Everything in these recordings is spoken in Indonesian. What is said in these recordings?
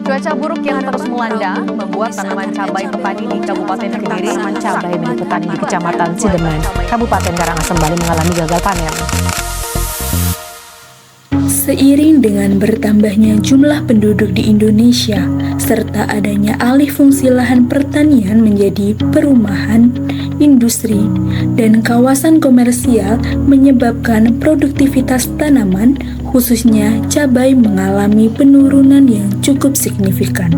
Cuaca buruk yang terus melanda membuat tanaman cabai petani di Kabupaten Kediri Cabai milik petani di Kecamatan Sidemen, Kabupaten Karangasem Bali mengalami gagal panen. Seiring dengan bertambahnya jumlah penduduk di Indonesia, serta adanya alih fungsi lahan pertanian menjadi perumahan, industri, dan kawasan komersial menyebabkan produktivitas tanaman, khususnya cabai, mengalami penurunan yang cukup signifikan.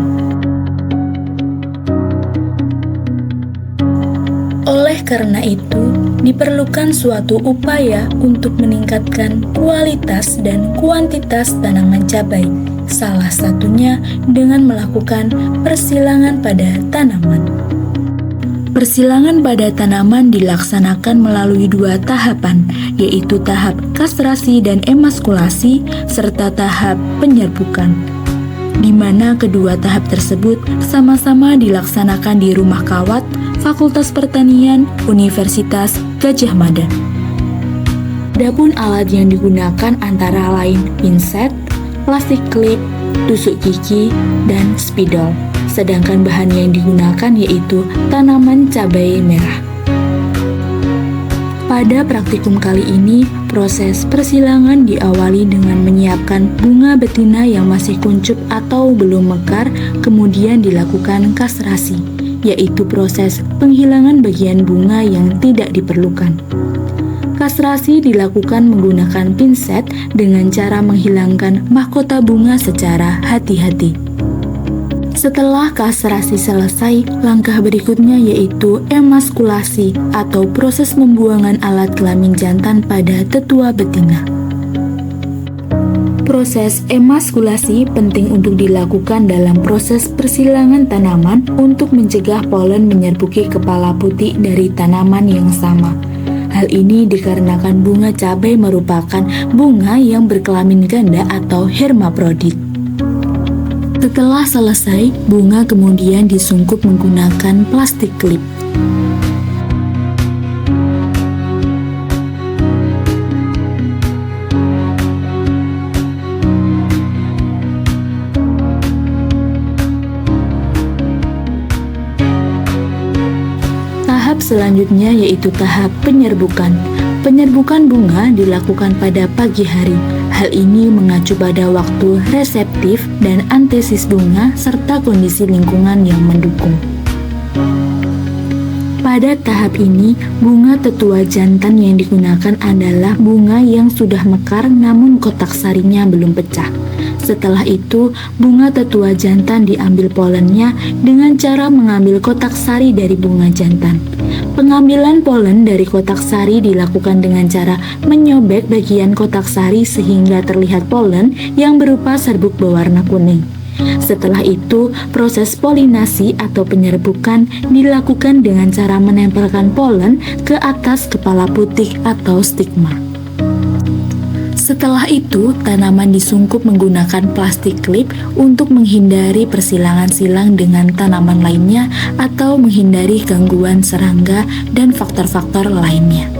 Oleh karena itu, diperlukan suatu upaya untuk meningkatkan kualitas dan kuantitas tanaman cabai, salah satunya dengan melakukan persilangan pada tanaman. Persilangan pada tanaman dilaksanakan melalui 2 tahapan, yaitu tahap kastrasi dan emaskulasi, serta tahap penyerbukan, di mana kedua tahap tersebut sama-sama dilaksanakan di Rumah Kawat, Fakultas Pertanian, Universitas Gadjah Mada. Adapun alat yang digunakan antara lain pinset, plastik klip, tusuk gigi, dan spidol. Sedangkan bahan yang digunakan yaitu tanaman cabai merah. Pada praktikum kali ini, proses persilangan diawali dengan menyiapkan bunga betina yang masih kuncup atau belum mekar, kemudian dilakukan kastrasi, yaitu proses penghilangan bagian bunga yang tidak diperlukan. Kastrasi dilakukan menggunakan pinset dengan cara menghilangkan mahkota bunga secara hati-hati. Setelah kastrasi selesai, langkah berikutnya yaitu emaskulasi atau proses pembuangan alat kelamin jantan pada tetua betina. Proses emaskulasi penting untuk dilakukan dalam proses persilangan tanaman untuk mencegah polen menyerbuki kepala putih dari tanaman yang sama. Hal ini dikarenakan bunga cabai merupakan bunga yang berkelamin ganda atau hermaprodit. Setelah selesai, bunga kemudian disungkup menggunakan plastik klip. Tahap selanjutnya yaitu tahap penyerbukan. Penyerbukan bunga dilakukan pada pagi hari. Hal ini mengacu pada waktu reseptif dan antesis bunga serta kondisi lingkungan yang mendukung. Pada tahap ini, bunga tetua jantan yang digunakan adalah bunga yang sudah mekar namun kotak sarinya belum pecah. Setelah itu, bunga tetua jantan diambil polennya dengan cara mengambil kotak sari dari bunga jantan. Pengambilan polen dari kotak sari dilakukan dengan cara menyobek bagian kotak sari sehingga terlihat polen yang berupa serbuk berwarna kuning. Setelah itu, proses polinasi atau penyerbukan dilakukan dengan cara menempelkan polen ke atas kepala putih atau stigma. Setelah itu, tanaman disungkup menggunakan plastik klip untuk menghindari persilangan silang dengan tanaman lainnya atau menghindari gangguan serangga dan faktor-faktor lainnya.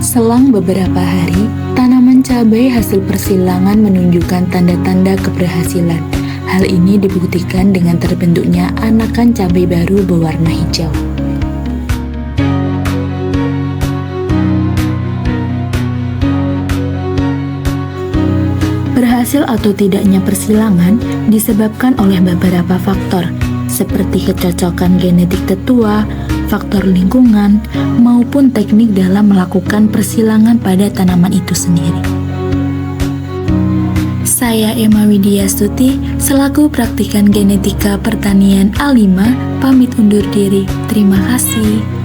Selang beberapa hari, tanaman cabai hasil persilangan menunjukkan tanda-tanda keberhasilan. Hal ini dibuktikan dengan terbentuknya anakan cabai baru berwarna hijau. Berhasil atau tidaknya persilangan disebabkan oleh beberapa faktor, seperti kecocokan genetik tetua, faktor lingkungan, maupun teknik dalam melakukan persilangan pada tanaman itu sendiri. Saya Emma Widyastuti, selaku praktikan genetika pertanian A5, pamit undur diri. Terima kasih.